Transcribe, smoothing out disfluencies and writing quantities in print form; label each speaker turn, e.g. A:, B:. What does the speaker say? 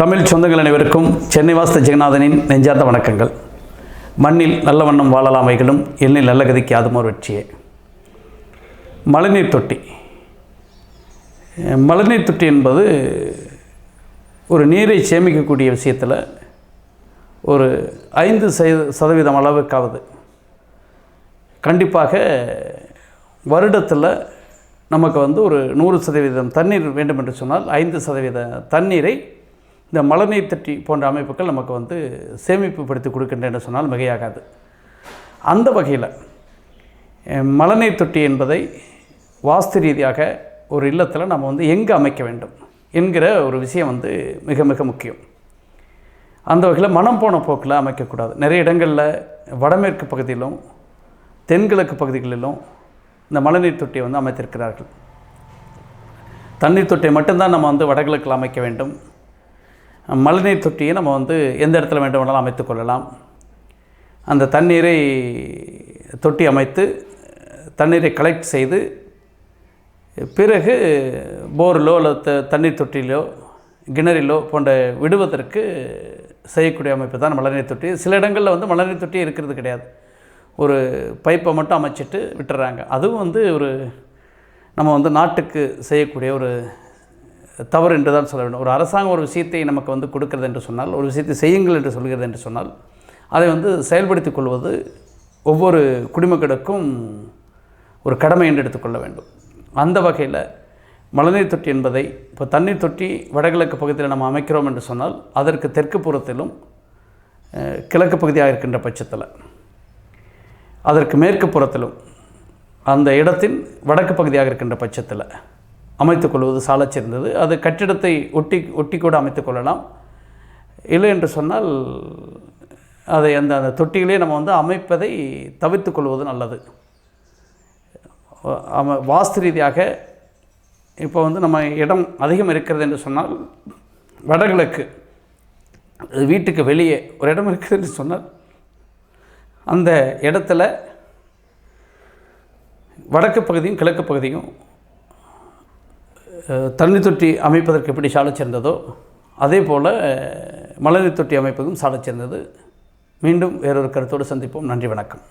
A: தமிழ் சொந்தங்கள் அனைவருக்கும் சென்னை வாஸ்து ஜெகநாதனின் நெஞ்சார்ந்த வணக்கங்கள். மண்ணில் நல்ல வண்ணம் வாழலாமைகளும் எண்ணில் நல்ல கதிக்கு அதுமோர் வெற்றியே. மழைநீர் தொட்டி. மழைநீர் தொட்டி என்பது ஒரு நீரை சேமிக்கக்கூடிய விஷயத்தில் ஒரு 5% அளவுக்காவது கண்டிப்பாக வருடத்தில் நமக்கு ஒரு 100% தண்ணீர் வேண்டும் என்று சொன்னால் 5% தண்ணீரை இந்த மழைநீர் தொட்டி போன்ற அமைப்புகள் நமக்கு சேமிப்பு படுத்தி கொடுக்கின்றன சொன்னால் மிகையாகாது. அந்த வகையில் மழைநீர் தொட்டி என்பதை வாஸ்து ரீதியாக ஒரு இல்லத்தில் நம்ம எங்கே அமைக்க வேண்டும் என்கிற ஒரு விஷயம் மிக மிக முக்கியம். அந்த வகையில் மனம் போன போக்கில் அமைக்கக்கூடாது. நிறைய இடங்களில் வடமேற்கு பகுதியிலும் தென்கிழக்கு பகுதிகளிலும் இந்த மழைநீர் தொட்டியை அமைத்திருக்கிறார்கள். தண்ணீர் தொட்டியை மட்டும்தான் நம்ம வடகிழக்கில் அமைக்க வேண்டும். மழைநீர் தொட்டியை நம்ம எந்த இடத்துல வேண்டுமானாலும் அமைத்து கொள்ளலாம். அந்த தண்ணீரை தொட்டி அமைத்து தண்ணீரை கலெக்ட் செய்து பிறகு போரிலோ அல்லது தண்ணீர் தொட்டியிலோ கிணறிலோ போன்ற விடுவதற்கு செய்யக்கூடிய அமைப்பு தான் மழைநீர் தொட்டி. சில இடங்களில் மழைநீர் தொட்டி இருக்கிறது கிடையாது. ஒரு பைப்பை மட்டும் அமைச்சிட்டு விட்டுறாங்க. அதுவும் ஒரு நம்ம நாட்டுக்கு செய்யக்கூடிய ஒரு தவறு என்று தான் சொல்ல வேண்டும். ஒரு அரசாங்கம் ஒரு விஷயத்தை நமக்கு கொடுக்கிறது என்று சொன்னால், ஒரு விஷயத்தை செய்யுங்கள் என்று சொல்கிறது என்று சொன்னால், அதை செயல்படுத்திக் கொள்வது ஒவ்வொரு குடிமக்களுக்கும் ஒரு கடமை என்று எடுத்துக்கொள்ள வேண்டும். அந்த வகையில் மழைநீர் தொட்டி என்பதை இப்போ தண்ணீர் தொட்டி வடகிழக்கு பகுதியில் நம்ம அமைக்கிறோம் என்று சொன்னால், அதற்கு தெற்கு புறத்திலும் கிழக்கு பகுதியாக இருக்கின்ற பட்சத்தில் அதற்கு மேற்கு புறத்திலும் அந்த இடத்தின் வடக்கு பகுதியாக இருக்கின்ற பட்சத்தில் அமைத்துக்கொள்வது சாலச் சிறந்தது. அது கட்டிடத்தை ஒட்டி கூட அமைத்துக்கொள்ளலாம். இல்லை என்று சொன்னால் அதை அந்த தொட்டிகளே நம்ம அமைப்பதை தவிர்த்து கொள்வது நல்லது. வாஸ்து ரீதியாக இப்போ நம்ம இடம் அதிகம் இருக்கிறது என்று சொன்னால், வடகிழக்கு வீட்டுக்கு வெளியே ஒரு இடம் இருக்குது என்று சொன்னால், அந்த இடத்துல வடக்கு பகுதியும் கிழக்கு பகுதியும் தண்ணீர் தொட்டி அமைப்பதற்கு எப்படி சாலச் சிறந்ததோ அதே போல் மழைநீர் தொட்டி அமைப்பதும் சாலச் சிறந்தது. மீண்டும் வேறொரு கருத்தோடு சந்திப்போம். நன்றி, வணக்கம்.